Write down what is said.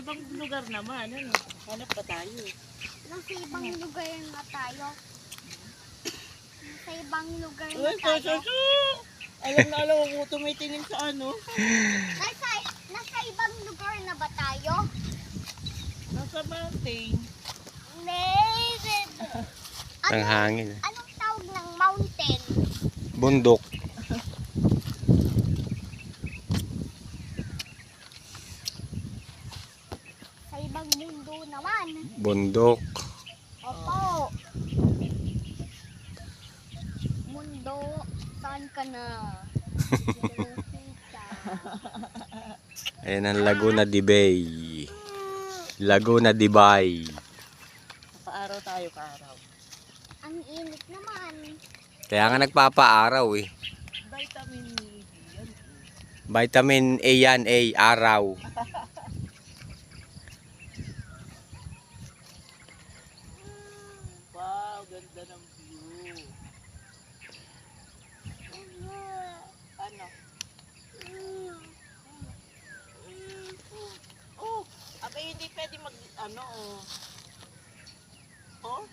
ibang lugar naman, ano? Hanap pa tayo. Nasa ibang lugar na tayo. Nasa ibang lugar na Uy, tayo. alam na alam mo, tumitingin sa ano. Nasa ibang lugar na ba tayo? Nasa mountain. Ang hangin. Anong tawag ng mountain? Bundok. Sa ibang mundo naman. Bundok. Opo. Mundo, saan ka na? Ayan ang Laguna de Bay. Laguna de Bay. Nakaaraw tayo kaaraw. Ang init naman. Kaya nga nagpapaaraw eh. Vitamin D. Yan. Vitamin A yan, A, araw. Wow, ganda ng view. Ano? Oh, abay hindi pwede mag, ano, oh. Oh?